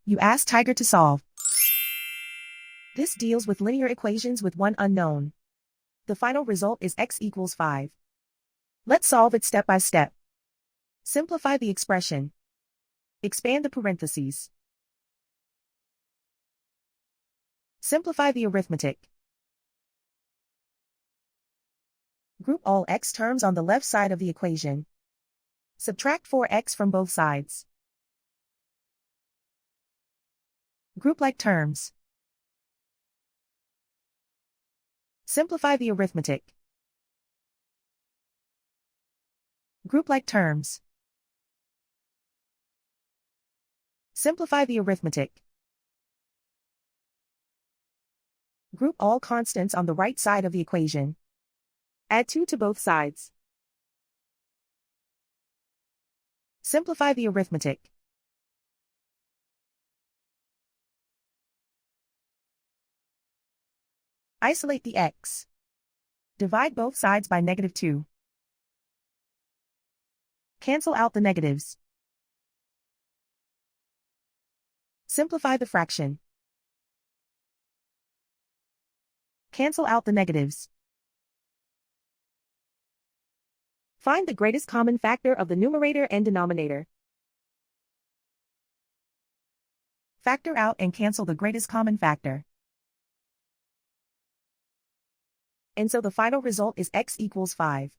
You ask Tiger to solve. This deals with linear equations with one unknown. The final result is x equals 5. Let's solve it step by step. Simplify the expression. Expand the parentheses. Simplify the arithmetic. Group all x terms on the left side of the equation. Subtract 4x from both sides. Group like terms. Simplify the arithmetic. Group like terms. Simplify the arithmetic. Group all constants on the right side of the equation. Add 2 to both sides. Simplify the arithmetic. Isolate the x. Divide both sides by -2. Cancel out the negatives. Simplify the fraction. Cancel out the negatives. Find the greatest common factor of the numerator and denominator. Factor out and cancel the greatest common factor. And so the final result is x equals 5.